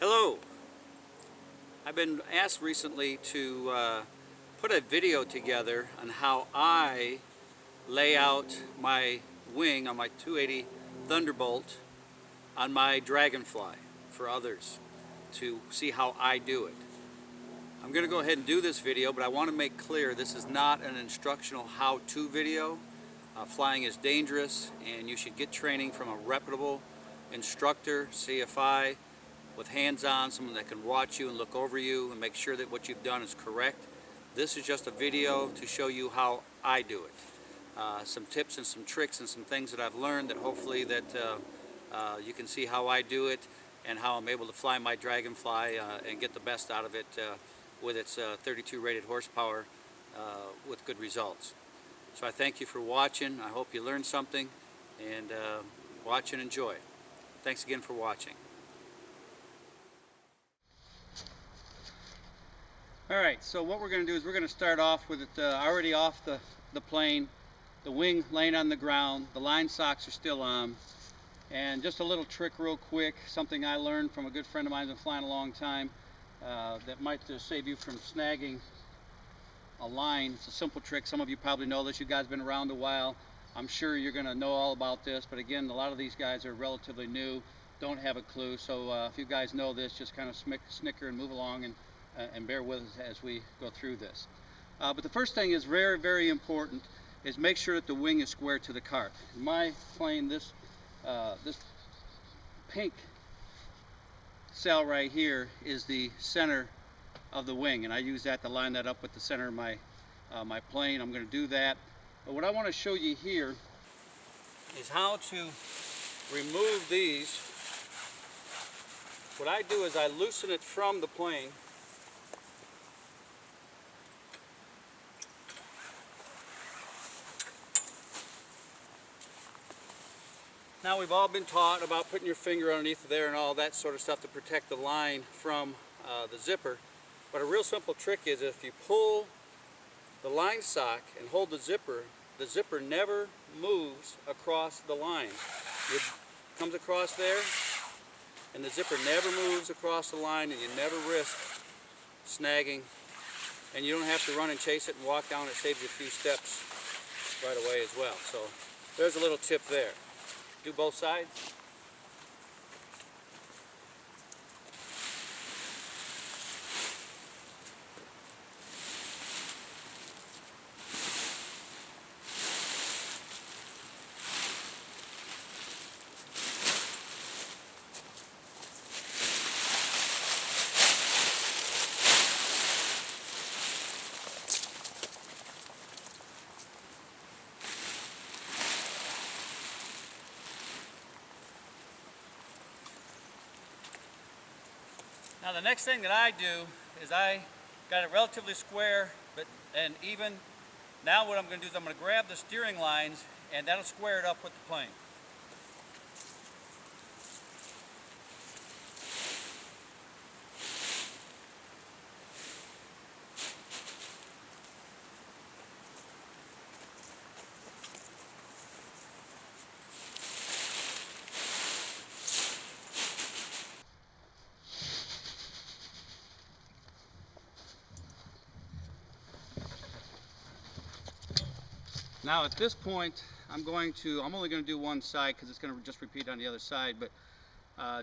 Hello. I've been asked recently to put a video together on how I lay out my wing on my 280 Thunderbolt on my Dragonfly for others to see how I do it. I'm going to go ahead and do this video, but I want to make clear this is not an instructional how-to video. Flying is dangerous and you should get training from a reputable instructor, CFI, with hands-on, someone that can watch you and look over you and make sure that what you've done is correct. This is just a video to show you how I do it. Some tips and some tricks and some things that I've learned that hopefully that you can see how I do it and how I'm able to fly my Dragonfly and get the best out of it with its 32 rated horsepower with good results. So I thank you for watching. I hope you learned something, and watch and enjoy. Thanks again for watching. Alright, so what we're going to do is we're going to start off with it already off the plane, the wing laying on the ground, the line socks are still on, and just a little trick real quick, something I learned from a good friend of mine who's been flying a long time that might save you from snagging a line. It's a simple trick. Some of you probably know this. You guys have been around a while. I'm sure you're going to know all about this, but again, a lot of these guys are relatively new, don't have a clue, so if you guys know this, just kind of snicker and move along and bear with us as we go through this. But the first thing is very, very important is make sure that the wing is square to the cart. In my plane, this pink cell right here is the center of the wing, and I use that to line that up with the center of my plane. I'm going to do that. But what I want to show you here is how to remove these. What I do is I loosen it from the plane. Now, we've all been taught about putting your finger underneath there and all that sort of stuff to protect the line from the zipper. But a real simple trick is if you pull the line sock and hold the zipper never moves across the line. It comes across there and the zipper never moves across the line, and you never risk snagging, and you don't have to run and chase it and walk down. It saves you a few steps right away as well. So there's a little tip there. Do both sides. Now the next thing that I do is I got it relatively square and even. Now what I'm going to do is I'm going to grab the steering lines, and that'll square it up with the plane. Now at this point, I'm only going to do one side because it's going to just repeat on the other side, but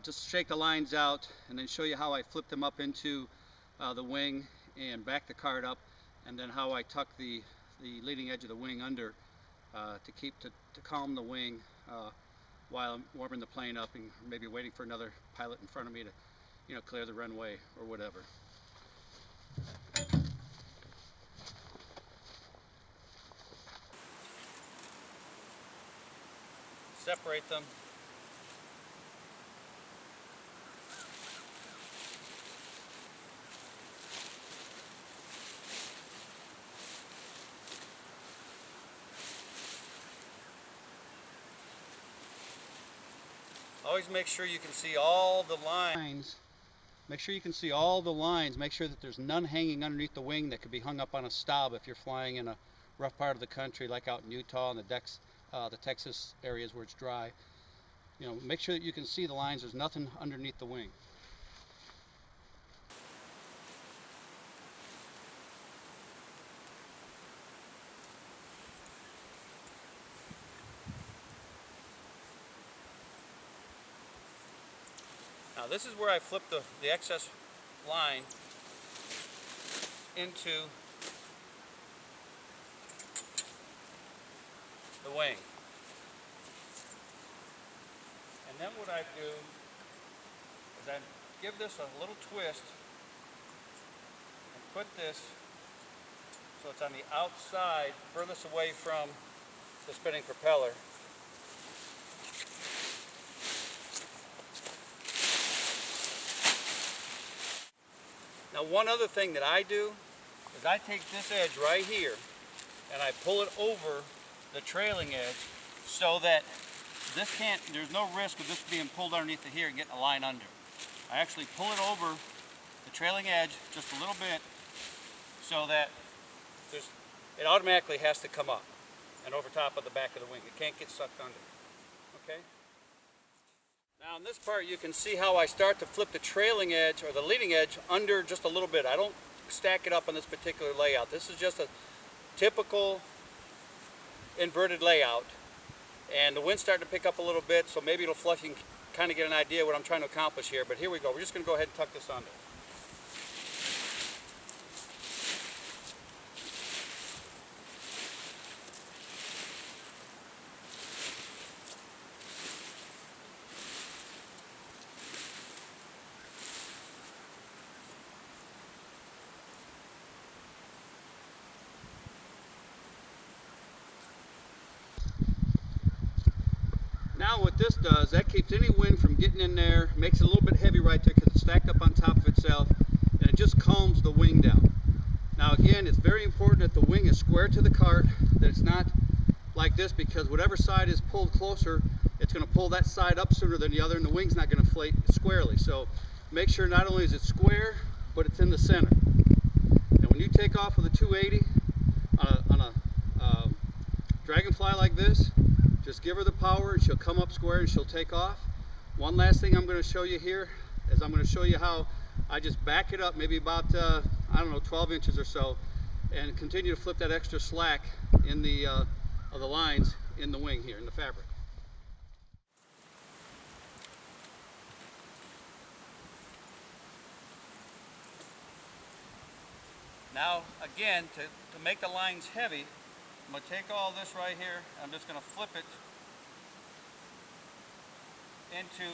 just shake the lines out and then show you how I flip them up into the wing and back the cart up, and then how I tuck the leading edge of the wing under to calm the wing while I'm warming the plane up and maybe waiting for another pilot in front of me to clear the runway or whatever. Separate them. Always make sure you can see all the lines. Make sure you can see all the lines. Make sure that there's none hanging underneath the wing that could be hung up on a stub if you're flying in a rough part of the country, like out in Utah and the Texas areas where it's dry. Make sure that you can see the lines. There's nothing underneath the wing. Now this is where I flip the excess line into the wing. And then what I do is I give this a little twist and put this so it's on the outside, furthest away from the spinning propeller. Now one other thing that I do is I take this edge right here and I pull it over the trailing edge so that there's no risk of this being pulled underneath the here and getting a line under. I actually pull it over the trailing edge just a little bit so that it automatically has to come up and over top of the back of the wing. It can't get sucked under. Okay? Now in this part you can see how I start to flip the trailing edge or the leading edge under just a little bit. I don't stack it up on this particular layout. This is just a typical inverted layout. And the wind's starting to pick up a little bit, so maybe it'll fluff. You can kind of get an idea what I'm trying to accomplish here. But here we go. We're just going to go ahead and tuck this under. Now what this does, that keeps any wind from getting in there, makes it a little bit heavy right there because it's stacked up on top of itself, and it just calms the wing down. Now again, it's very important that the wing is square to the cart, that it's not like this, because whatever side is pulled closer, it's going to pull that side up sooner than the other, and the wing's not going to inflate squarely. So make sure not only is it square, but it's in the center. And when you take off with a 280 on a Dragonfly like this, just give her the power and she'll come up square and she'll take off. One last thing I'm going to show you here is I'm going to show you how I just back it up maybe about, I don't know, 12 inches or so, and continue to flip that extra slack in the lines in the wing here, in the fabric. Now again, to make the lines heavy, I'm going to take all this right here, I'm just going to flip it into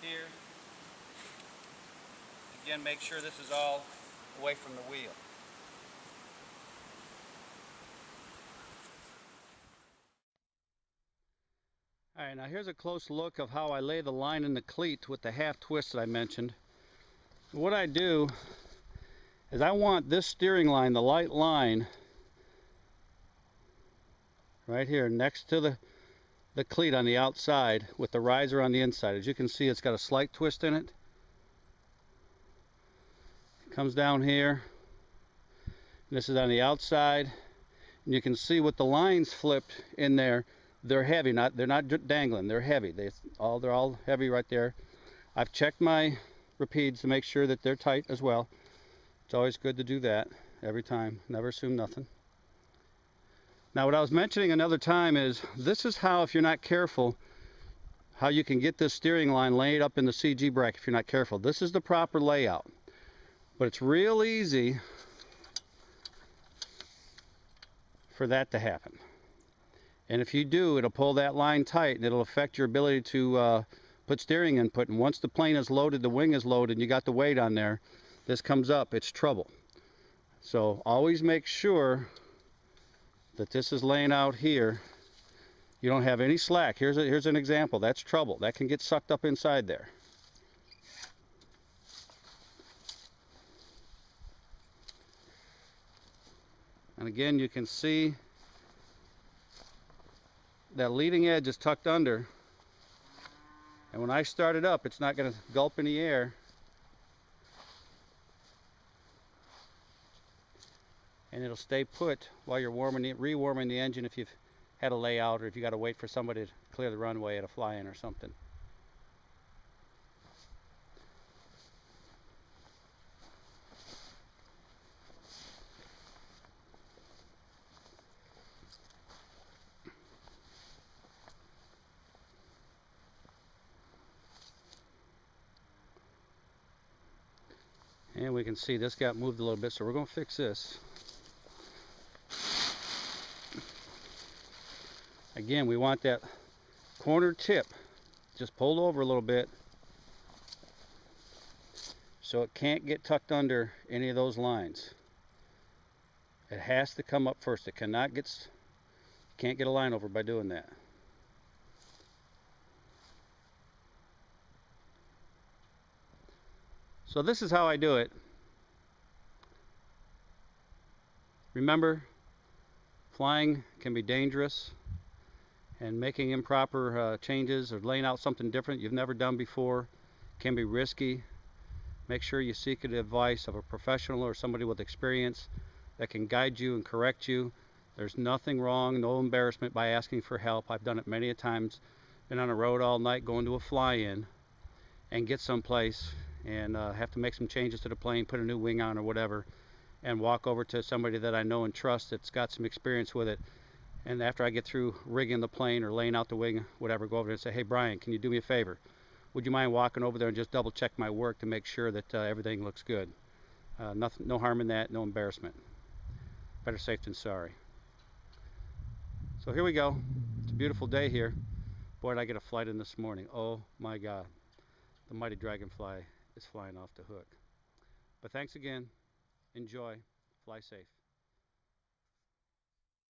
here. Again, make sure this is all away from the wheel. Alright, now here's a close look of how I lay the line in the cleat with the half twist that I mentioned. What I do is I want this steering line, the light line, right here next to the cleat on the outside with the riser on the inside. As you can see, it's got a slight twist in it. It comes down here. This is on the outside. And you can see with the lines flipped in there, they're heavy. They're not dangling, they're heavy. They're all heavy right there. I've checked my repeats to make sure that they're tight as well. It's always good to do that every time. Never assume nothing. Now what I was mentioning another time is this is how, if you're not careful, how you can get this steering line laid up in the CG bracket if you're not careful. This is the proper layout. But it's real easy for that to happen. And if you do, it'll pull that line tight and it'll affect your ability to put steering input. And once the plane is loaded, the wing is loaded, and you got the weight on there, this comes up, it's trouble. So always make sure that this is laying out here. You don't have any slack. Here's an example. That's trouble. That can get sucked up inside there. And again, you can see that leading edge is tucked under. And when I start it up, it's not going to gulp in the air. And it'll stay put while you're rewarming the engine if you've had a layout, or if you got to wait for somebody to clear the runway at a fly-in or something. And we can see this got moved a little bit, so we're going to fix this. Again, we want that corner tip just pulled over a little bit so it can't get tucked under any of those lines. It has to come up first. It cannot get, can't get a line over by doing that. So this is how I do it. Remember, flying can be dangerous, and making improper changes or laying out something different you've never done before can be risky. Make sure you seek the advice of a professional or somebody with experience that can guide you and correct you. There's nothing wrong, no embarrassment by asking for help. I've done it many a times. Been on a road all night going to a fly-in and get someplace and have to make some changes to the plane, put a new wing on or whatever, and walk over to somebody that I know and trust that's got some experience with it. And after I get through rigging the plane or laying out the wing, whatever, go over there and say, hey Brian, can you do me a favor? Would you mind walking over there and just double check my work to make sure that everything looks good? Nothing, no harm in that, no embarrassment. Better safe than sorry. So here we go. It's a beautiful day here. Boy, did I get a flight in this morning. Oh my God. The mighty Dragonfly is flying off the hook. But thanks again. Enjoy. Fly safe.